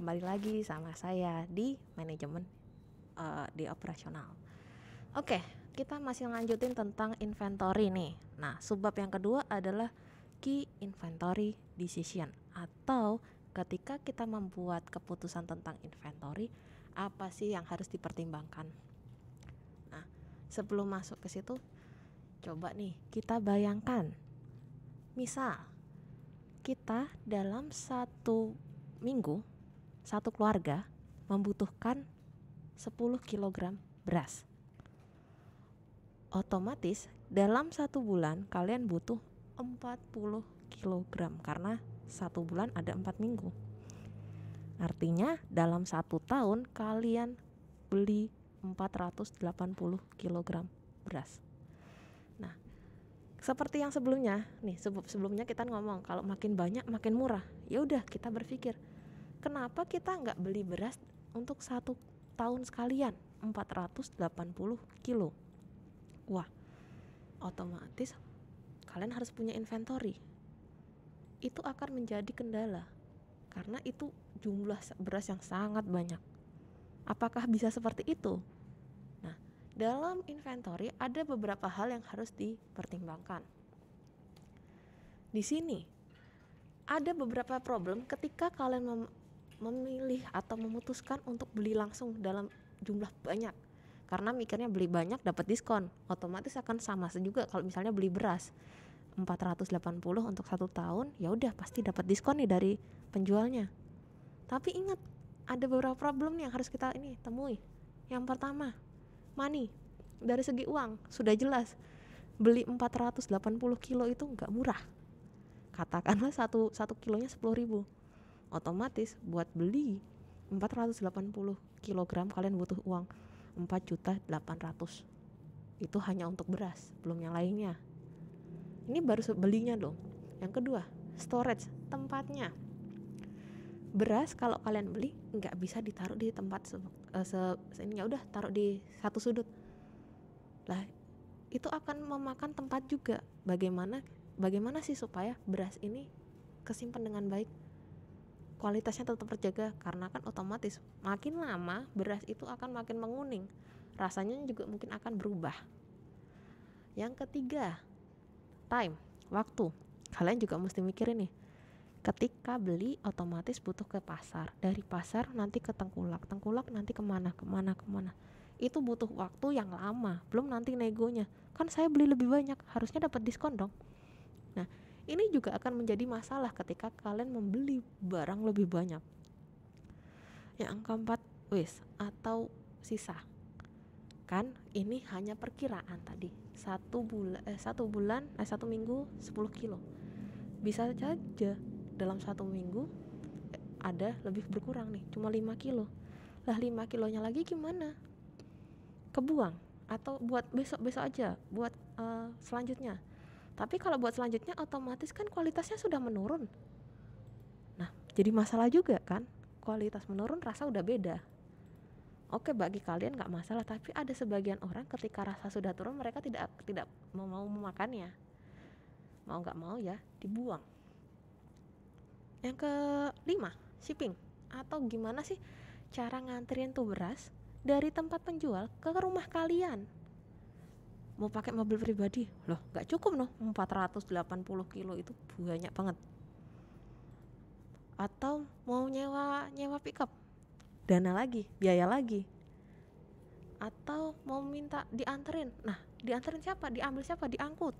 kembali lagi sama saya di manajemen di operasional. Oke, kita masih lanjutin tentang inventory nih. Nah, subbab yang kedua adalah key inventory decision, atau ketika kita membuat keputusan tentang inventory, apa sih yang harus dipertimbangkan. Nah, sebelum masuk ke situ, coba nih kita bayangkan, misal kita dalam satu minggu, satu keluarga membutuhkan 10 kg beras. Otomatis dalam satu bulan kalian butuh 40 kg karena satu bulan ada 4 minggu. Artinya dalam satu tahun kalian beli 480 kg beras. Nah, seperti yang sebelumnya nih, sebelumnya kita ngomong kalau makin banyak makin murah. Ya udah, kita berpikir kenapa kita nggak beli beras untuk satu tahun sekalian 480 kilo. Wah, otomatis kalian harus punya inventory. Itu akan menjadi kendala karena itu jumlah beras yang sangat banyak. Apakah bisa seperti itu? Nah, dalam inventory ada beberapa hal yang harus dipertimbangkan. Di sini ada beberapa problem ketika kalian memilih atau memutuskan untuk beli langsung dalam jumlah banyak. Karena mikirnya beli banyak dapat diskon, otomatis akan sama juga kalau misalnya beli beras 480 untuk satu tahun, ya udah pasti dapat diskon nih dari penjualnya. Tapi ingat, ada beberapa problem yang harus kita temui. Yang pertama, money. Dari segi uang sudah jelas, beli 480 kilo itu nggak murah. Katakanlah satu kilonya 10.000. Otomatis buat beli 480 kilogram kalian butuh uang 4.800.000. Itu hanya untuk beras, belum yang lainnya. Ini baru belinya dong. Yang kedua, storage, tempatnya. Beras kalau kalian beli nggak bisa ditaruh di tempat ya udah taruh di satu sudut. Lah, itu akan memakan tempat juga. Bagaimana sih supaya beras ini kesimpan dengan baik, kualitasnya tetap terjaga, karena kan otomatis makin lama beras itu akan makin menguning, rasanya juga mungkin akan berubah. Yang ketiga, time, waktu. Kalian juga mesti mikirin nih, ketika beli otomatis butuh ke pasar, dari pasar nanti ke tengkulak nanti kemana. Itu butuh waktu yang lama, belum nanti negonya, kan saya beli lebih banyak, harusnya dapat diskon dong. Nah, ini juga akan menjadi masalah ketika kalian membeli barang lebih banyak. Yang keempat, waste atau sisa. Kan ini hanya perkiraan tadi. Satu minggu 10 kilo. Bisa saja dalam satu minggu ada lebih berkurang nih, cuma 5 kilo. Lah 5 kilonya lagi gimana? Kebuang atau buat besok aja, buat selanjutnya. Tapi kalau buat selanjutnya otomatis kan kualitasnya sudah menurun. Nah, jadi masalah juga kan, kualitas menurun, rasa udah beda. Oke, bagi kalian nggak masalah, tapi ada sebagian orang ketika rasa sudah turun mereka tidak mau memakannya. Mau nggak mau ya dibuang. Yang kelima, shipping, atau gimana sih cara nganterin tuh beras dari tempat penjual ke rumah kalian. Mau pakai mobil pribadi, loh nggak cukup 480 kilo itu banyak banget. Atau mau nyewa pickup, dana lagi, biaya lagi. Atau mau minta dianterin, nah dianterin siapa, diambil siapa, diangkut.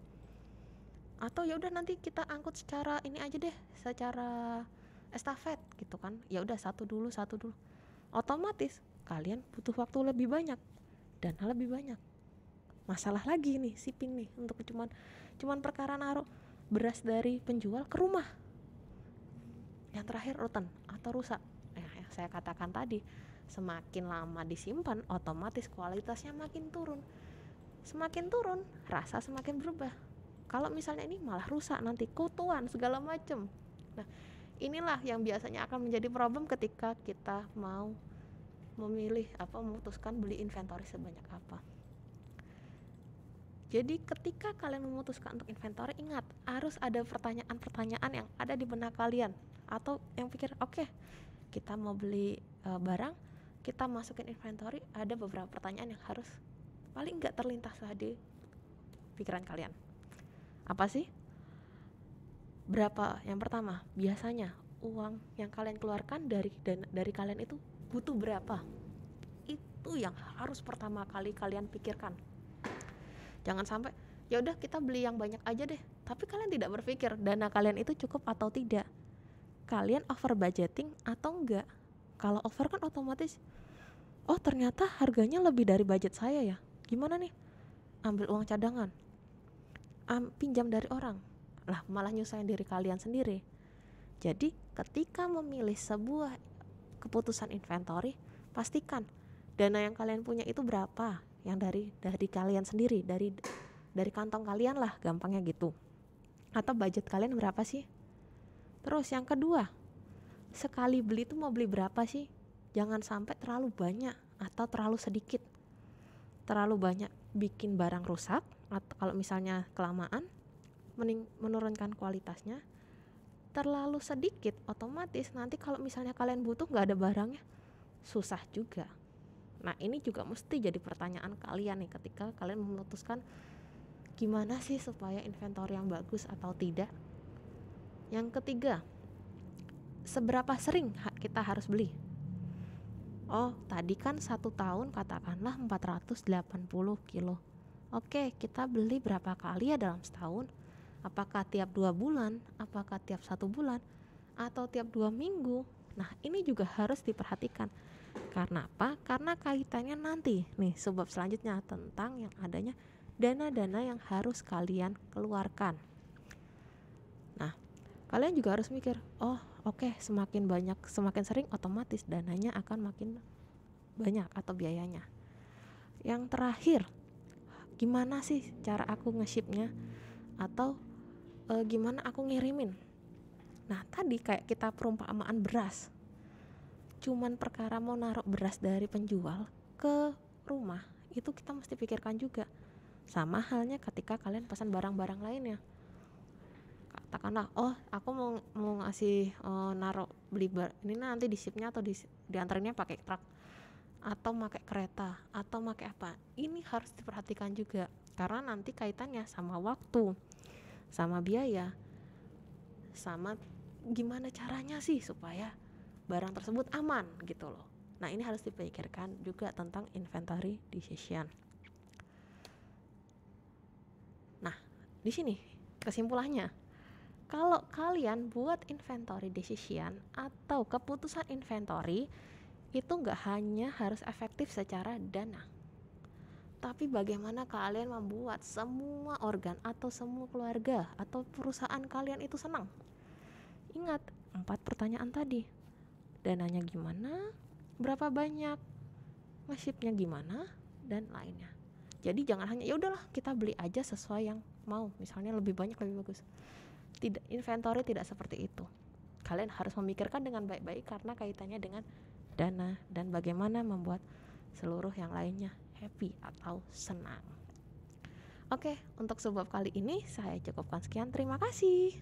Atau ya udah nanti kita angkut secara ini aja deh, secara estafet gitu kan, ya udah satu dulu. Otomatis kalian butuh waktu lebih banyak, dana lebih banyak. Masalah lagi nih shipping nih, untuk cuman perkara naruh beras dari penjual ke rumah. Yang terakhir, rotten atau rusak. Yang saya katakan tadi, semakin lama disimpan otomatis kualitasnya makin turun. Semakin turun, rasa semakin berubah. Kalau misalnya ini malah rusak, nanti kutuan segala macam. Nah, inilah yang biasanya akan menjadi problem ketika kita mau memutuskan beli inventory sebanyak apa. Jadi ketika kalian memutuskan untuk inventory, ingat harus ada pertanyaan-pertanyaan yang ada di benak kalian, atau yang pikir oke, kita mau beli barang, kita masukin inventory, ada beberapa pertanyaan yang harus paling nggak terlintas di pikiran kalian. Apa sih? Berapa? Yang pertama, biasanya uang yang kalian keluarkan dari kalian itu butuh berapa? Itu yang harus pertama kali kalian pikirkan. Jangan sampai ya udah kita beli yang banyak aja deh, tapi kalian tidak berpikir dana kalian itu cukup atau tidak. Kalian over budgeting atau enggak? Kalau over kan otomatis, oh ternyata harganya lebih dari budget saya ya. Gimana nih? Ambil uang cadangan, pinjam dari orang, lah malah nyusahin diri kalian sendiri. Jadi ketika memilih sebuah keputusan inventory, pastikan dana yang kalian punya itu berapa, yang dari kalian sendiri, dari kantong kalian lah, gampangnya gitu. Atau budget kalian berapa sih? Terus yang kedua, sekali beli itu mau beli berapa sih? Jangan sampai terlalu banyak atau terlalu sedikit. Terlalu banyak bikin barang rusak, atau kalau misalnya kelamaan menurunkan kualitasnya. Terlalu sedikit otomatis nanti kalau misalnya kalian butuh nggak ada barangnya, susah juga. Nah ini juga mesti jadi pertanyaan kalian nih ketika kalian memutuskan gimana sih supaya inventory yang bagus atau tidak. Yang ketiga, seberapa sering kita harus beli? Oh tadi kan 1 tahun katakanlah 480 kilo. Oke, kita beli berapa kali ya dalam setahun? Apakah tiap 2 bulan? Apakah tiap 1 bulan? Atau tiap 2 minggu? Nah ini juga harus diperhatikan. Karena apa? Karena kaitannya nanti nih sebab selanjutnya tentang yang adanya dana-dana yang harus kalian keluarkan. Nah kalian juga harus mikir, oh oke, semakin banyak, semakin sering otomatis dananya akan makin banyak atau biayanya. Yang terakhir, gimana sih cara aku nge-shipnya atau gimana aku ngirimin. Nah tadi kayak kita perumpamaan beras, cuman perkara mau naruh beras dari penjual ke rumah, itu kita mesti pikirkan juga. Sama halnya ketika kalian pesan barang-barang lainnya. Katakanlah, oh aku mau ngasih naruh beli ini nanti di shipnya atau diantarinnya pakai truk atau pakai kereta atau pakai apa. Ini harus diperhatikan juga karena nanti kaitannya sama waktu, sama biaya, sama gimana caranya sih supaya barang tersebut aman gitu loh. Nah ini harus dipikirkan juga tentang inventory decision. Nah di sini kesimpulannya, kalau kalian buat inventory decision atau keputusan inventory itu nggak hanya harus efektif secara dana, tapi bagaimana kalian membuat semua organ atau semua keluarga atau perusahaan kalian itu senang. Ingat 4 pertanyaan tadi. Dananya gimana, berapa banyak, nge-shipnya gimana, dan lainnya. Jadi jangan hanya ya udahlah kita beli aja sesuai yang mau, misalnya lebih banyak lebih bagus. Tidak, inventory tidak seperti itu. Kalian harus memikirkan dengan baik-baik karena kaitannya dengan dana dan bagaimana membuat seluruh yang lainnya happy atau senang. Oke, untuk sebab kali ini saya cukupkan sekian. Terima kasih.